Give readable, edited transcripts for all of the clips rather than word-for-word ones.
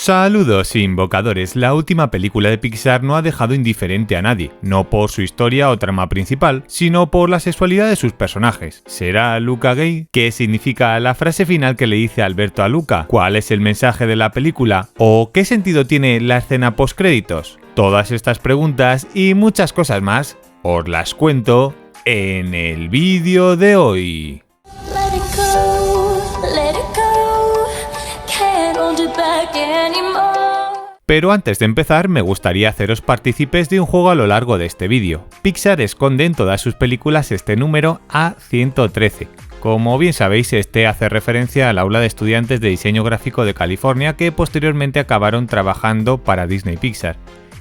Saludos invocadores, la última película de Pixar no ha dejado indiferente a nadie, no por su historia o trama principal, sino por la sexualidad de sus personajes. ¿Será Luca gay? ¿Qué significa la frase final que le dice Alberto a Luca? ¿Cuál es el mensaje de la película? ¿O qué sentido tiene la escena postcréditos? Todas estas preguntas y muchas cosas más os las cuento en el vídeo de hoy. Pero antes de empezar, me gustaría haceros partícipes de un juego a lo largo de este vídeo. Pixar esconde en todas sus películas este número A113. Como bien sabéis, este hace referencia al aula de estudiantes de diseño gráfico de California que posteriormente acabaron trabajando para Disney Pixar.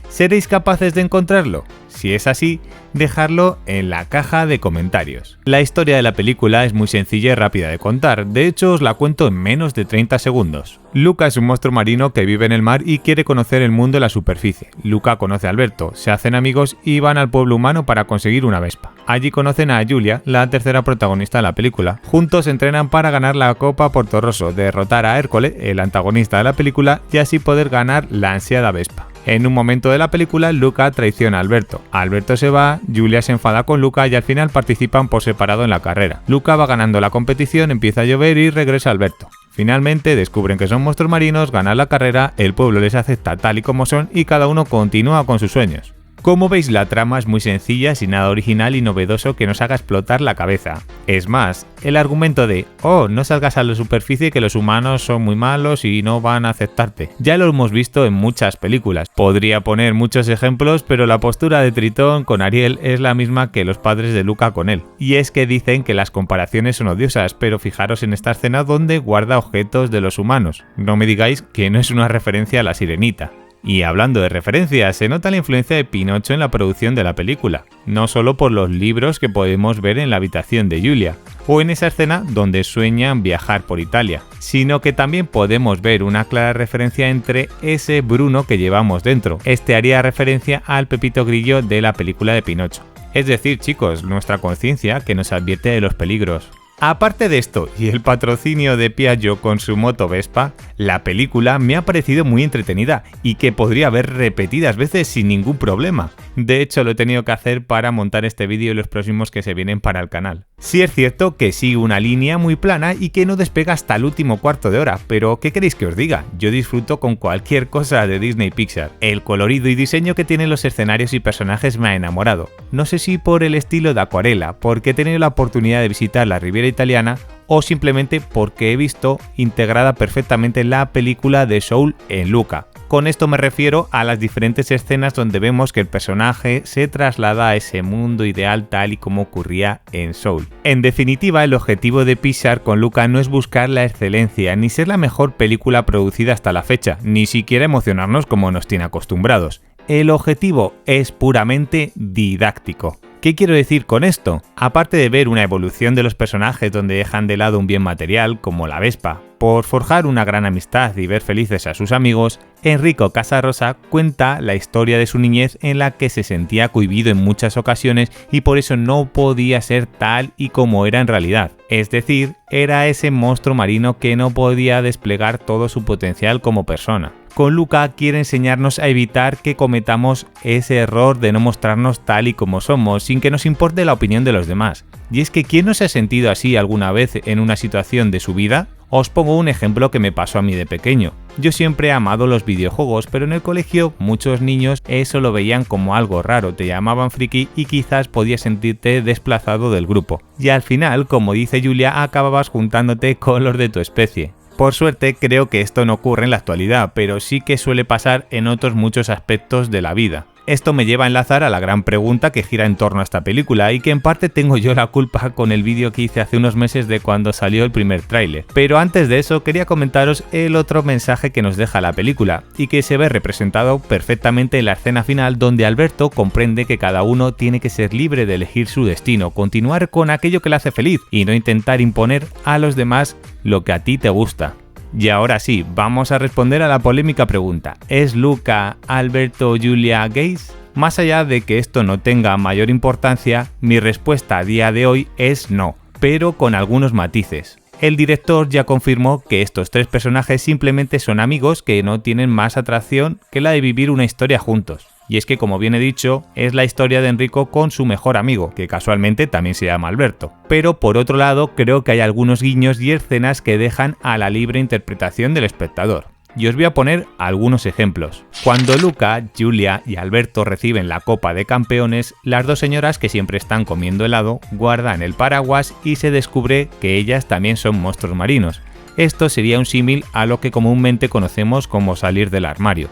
¿Seréis capaces de encontrarlo? Si es así, dejadlo en la caja de comentarios. La historia de la película es muy sencilla y rápida de contar, de hecho os la cuento en menos de 30 segundos. Luca es un monstruo marino que vive en el mar y quiere conocer el mundo en la superficie. Luca conoce a Alberto, se hacen amigos y van al pueblo humano para conseguir una Vespa. Allí conocen a Julia, la tercera protagonista de la película. Juntos entrenan para ganar la Copa Porto Rosso, derrotar a Hércules, el antagonista de la película, y así poder ganar la ansiada Vespa. En un momento de la película, Luca traiciona a Alberto. Alberto se va, Julia se enfada con Luca y al final participan por separado en la carrera. Luca va ganando la competición, empieza a llover y regresa Alberto. Finalmente descubren que son monstruos marinos, ganan la carrera, el pueblo les acepta tal y como son y cada uno continúa con sus sueños. Como veis, la trama es muy sencilla, sin nada original y novedoso que nos haga explotar la cabeza. Es más, el argumento de no salgas a la superficie que los humanos son muy malos y no van a aceptarte, ya lo hemos visto en muchas películas. Podría poner muchos ejemplos, pero la postura de Tritón con Ariel es la misma que los padres de Luca con él. Y es que dicen que las comparaciones son odiosas, pero fijaros en esta escena donde guarda objetos de los humanos. No me digáis que no es una referencia a la Sirenita. Y hablando de referencias, se nota la influencia de Pinocho en la producción de la película, no solo por los libros que podemos ver en la habitación de Julia, o en esa escena donde sueñan viajar por Italia, sino que también podemos ver una clara referencia entre ese Bruno que llevamos dentro. Este haría referencia al Pepito Grillo de la película de Pinocho. Es decir, chicos, nuestra conciencia que nos advierte de los peligros. Aparte de esto y el patrocinio de Piaggio con su moto Vespa, la película me ha parecido muy entretenida y que podría ver repetidas veces sin ningún problema. De hecho, lo he tenido que hacer para montar este vídeo y los próximos que se vienen para el canal. Sí es cierto que sigue una línea muy plana y que no despega hasta el último cuarto de hora, pero ¿qué queréis que os diga? Yo disfruto con cualquier cosa de Disney Pixar. El colorido y diseño que tienen los escenarios y personajes me ha enamorado. No sé si por el estilo de acuarela, porque he tenido la oportunidad de visitar la Riviera Italiana o simplemente porque he visto integrada perfectamente la película de Soul en Luca. Con esto me refiero a las diferentes escenas donde vemos que el personaje se traslada a ese mundo ideal tal y como ocurría en Soul. En definitiva, el objetivo de Pixar con Luca no es buscar la excelencia ni ser la mejor película producida hasta la fecha, ni siquiera emocionarnos como nos tiene acostumbrados. El objetivo es puramente didáctico. ¿Qué quiero decir con esto? Aparte de ver una evolución de los personajes donde dejan de lado un bien material como la Vespa, por forjar una gran amistad y ver felices a sus amigos, Enrico Casarosa cuenta la historia de su niñez en la que se sentía cohibido en muchas ocasiones y por eso no podía ser tal y como era en realidad. Es decir, era ese monstruo marino que no podía desplegar todo su potencial como persona. Con Luca quiere enseñarnos a evitar que cometamos ese error de no mostrarnos tal y como somos, sin que nos importe la opinión de los demás. Y es que ¿quién no se ha sentido así alguna vez en una situación de su vida? Os pongo un ejemplo que me pasó a mí de pequeño. Yo siempre he amado los videojuegos, pero en el colegio muchos niños eso lo veían como algo raro, te llamaban friki y quizás podías sentirte desplazado del grupo. Y al final, como dice Julia, acababas juntándote con los de tu especie. Por suerte creo que esto no ocurre en la actualidad, pero sí que suele pasar en otros muchos aspectos de la vida. Esto me lleva a enlazar a la gran pregunta que gira en torno a esta película y que en parte tengo yo la culpa con el vídeo que hice hace unos meses de cuando salió el primer tráiler. Pero antes de eso quería comentaros el otro mensaje que nos deja la película y que se ve representado perfectamente en la escena final donde Alberto comprende que cada uno tiene que ser libre de elegir su destino, continuar con aquello que le hace feliz y no intentar imponer a los demás lo que a ti te gusta. Y ahora sí, vamos a responder a la polémica pregunta. ¿Es Luca, Alberto, Julia gays? Más allá de que esto no tenga mayor importancia, mi respuesta a día de hoy es no, pero con algunos matices. El director ya confirmó que estos tres personajes simplemente son amigos que no tienen más atracción que la de vivir una historia juntos. Y es que, como bien he dicho, es la historia de Enrico con su mejor amigo, que casualmente también se llama Alberto. Pero por otro lado, creo que hay algunos guiños y escenas que dejan a la libre interpretación del espectador. Y os voy a poner algunos ejemplos. Cuando Luca, Giulia y Alberto reciben la Copa de Campeones, las dos señoras que siempre están comiendo helado guardan el paraguas y se descubre que ellas también son monstruos marinos. Esto sería un símil a lo que comúnmente conocemos como salir del armario.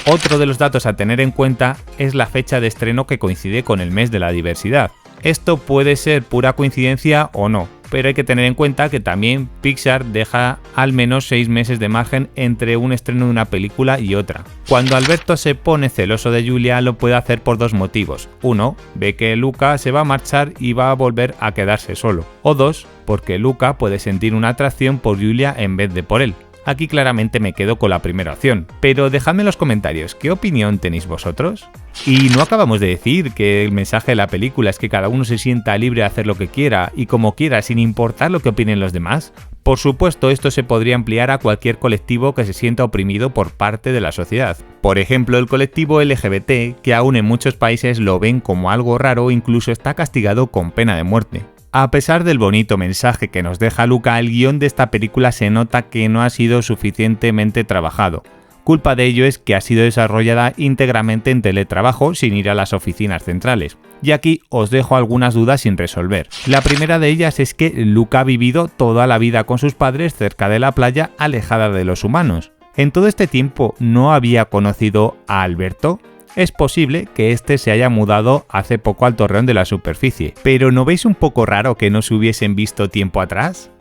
Otro de los datos a tener en cuenta es la fecha de estreno que coincide con el mes de la diversidad. Esto puede ser pura coincidencia o no, pero hay que tener en cuenta que también Pixar deja al menos 6 meses de margen entre un estreno de una película y otra. Cuando Alberto se pone celoso de Giulia lo puede hacer por dos motivos. Uno, ve que Luca se va a marchar y va a volver a quedarse solo. O dos, porque Luca puede sentir una atracción por Giulia en vez de por él. Aquí claramente me quedo con la primera opción, pero dejadme en los comentarios qué opinión tenéis vosotros. Y no acabamos de decir que el mensaje de la película es que cada uno se sienta libre de hacer lo que quiera y como quiera sin importar lo que opinen los demás. Por supuesto, esto se podría ampliar a cualquier colectivo que se sienta oprimido por parte de la sociedad. Por ejemplo, el colectivo LGBT, que aún en muchos países lo ven como algo raro o incluso está castigado con pena de muerte. A pesar del bonito mensaje que nos deja Luca, el guión de esta película se nota que no ha sido suficientemente trabajado. Culpa de ello es que ha sido desarrollada íntegramente en teletrabajo sin ir a las oficinas centrales. Y aquí os dejo algunas dudas sin resolver. La primera de ellas es que Luca ha vivido toda la vida con sus padres cerca de la playa, alejada de los humanos. ¿En todo este tiempo no había conocido a Alberto? Es posible que este se haya mudado hace poco al Torreón de la Superficie, pero ¿no veis un poco raro que no se hubiesen visto tiempo atrás?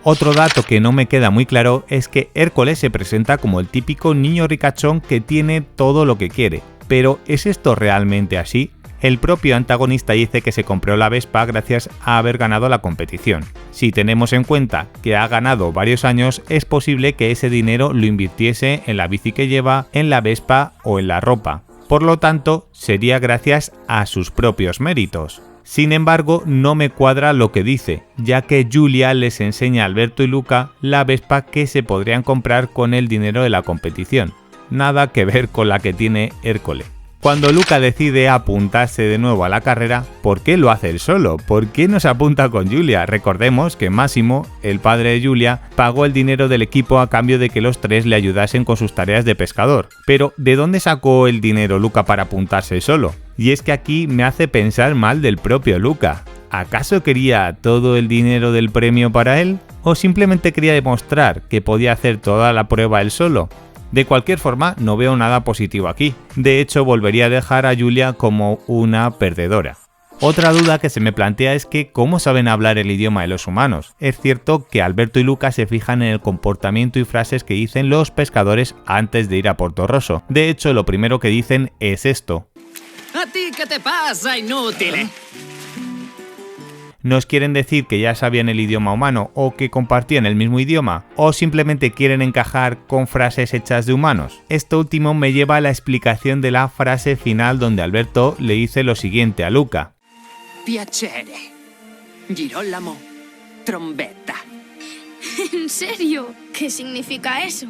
Otro dato que no me queda muy claro es que Hércules se presenta como el típico niño ricachón que tiene todo lo que quiere, pero ¿es esto realmente así? El propio antagonista dice que se compró la Vespa gracias a haber ganado la competición. Si tenemos en cuenta que ha ganado varios años, es posible que ese dinero lo invirtiese en la bici que lleva, en la Vespa o en la ropa. Por lo tanto, sería gracias a sus propios méritos. Sin embargo, no me cuadra lo que dice, ya que Giulia les enseña a Alberto y Luca la Vespa que se podrían comprar con el dinero de la competición. Nada que ver con la que tiene Hércules. Cuando Luca decide apuntarse de nuevo a la carrera, ¿por qué lo hace él solo? ¿Por qué no se apunta con Giulia? Recordemos que Massimo, el padre de Giulia, pagó el dinero del equipo a cambio de que los tres le ayudasen con sus tareas de pescador. Pero, ¿de dónde sacó el dinero Luca para apuntarse solo? Y es que aquí me hace pensar mal del propio Luca. ¿Acaso quería todo el dinero del premio para él? ¿O simplemente quería demostrar que podía hacer toda la prueba él solo? De cualquier forma, no veo nada positivo aquí. De hecho, volvería a dejar a Giulia como una perdedora. Otra duda que se me plantea es que ¿cómo saben hablar el idioma de los humanos? Es cierto que Alberto y Luca se fijan en el comportamiento y frases que dicen los pescadores antes de ir a Porto Rosso. De hecho, lo primero que dicen es esto. ¿A ti qué te pasa, inútil? ¿Nos quieren decir que ya sabían el idioma humano o que compartían el mismo idioma? ¿O simplemente quieren encajar con frases hechas de humanos? Esto último me lleva a la explicación de la frase final donde Alberto le dice lo siguiente a Luca. Piacere. Girolamo. Trombetta. ¿En serio? ¿Qué significa eso?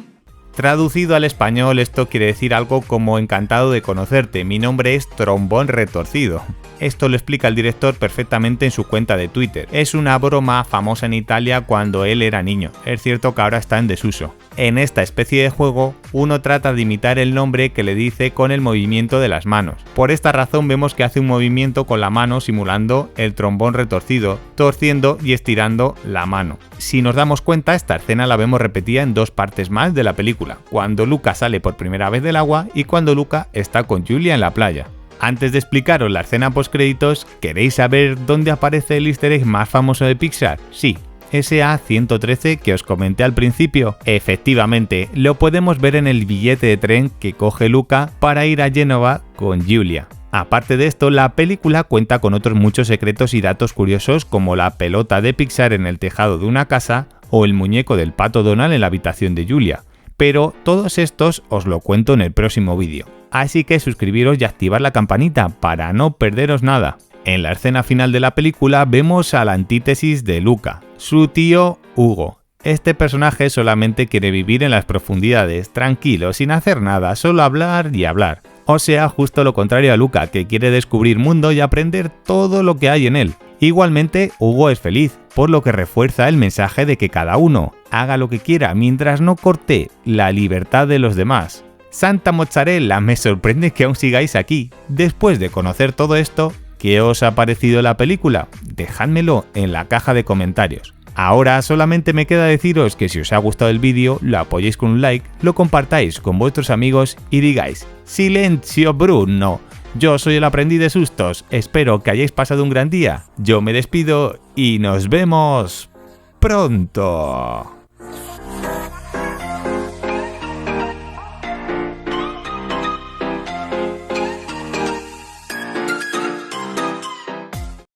Traducido al español, esto quiere decir algo como encantado de conocerte, mi nombre es Trombón Retorcido. Esto lo explica el director perfectamente en su cuenta de Twitter. Es una broma famosa en Italia cuando él era niño. Es cierto que ahora está en desuso. En esta especie de juego, uno trata de imitar el nombre que le dice con el movimiento de las manos. Por esta razón vemos que hace un movimiento con la mano simulando el trombón retorcido, torciendo y estirando la mano. Si nos damos cuenta, esta escena la vemos repetida en dos partes más de la película, cuando Luca sale por primera vez del agua y cuando Luca está con Giulia en la playa. Antes de explicaros la escena postcréditos, ¿queréis saber dónde aparece el easter egg más famoso de Pixar? Sí, SA-113 que os comenté al principio. Efectivamente, lo podemos ver en el billete de tren que coge Luca para ir a Génova con Giulia. Aparte de esto, la película cuenta con otros muchos secretos y datos curiosos como la pelota de Pixar en el tejado de una casa o el muñeco del pato Donald en la habitación de Giulia. Pero todos estos os lo cuento en el próximo vídeo. Así que suscribiros y activar la campanita para no perderos nada. En la escena final de la película vemos a la antítesis de Luca, su tío Hugo, Este personaje solamente quiere vivir en las profundidades, tranquilo, sin hacer nada, solo hablar y hablar. O sea, justo lo contrario a Luca, que quiere descubrir mundo y aprender todo lo que hay en él. Igualmente, Hugo es feliz, por lo que refuerza el mensaje de que cada uno haga lo que quiera mientras no corte la libertad de los demás. Santa Mozzarella, me sorprende que aún sigáis aquí. Después de conocer todo esto, ¿qué os ha parecido la película? Dejádmelo en la caja de comentarios. Ahora solamente me queda deciros que si os ha gustado el vídeo, lo apoyéis con un like, lo compartáis con vuestros amigos y digáis ¡Silencio Bruno! Yo soy el aprendiz de sustos, espero que hayáis pasado un gran día, yo me despido y nos vemos pronto.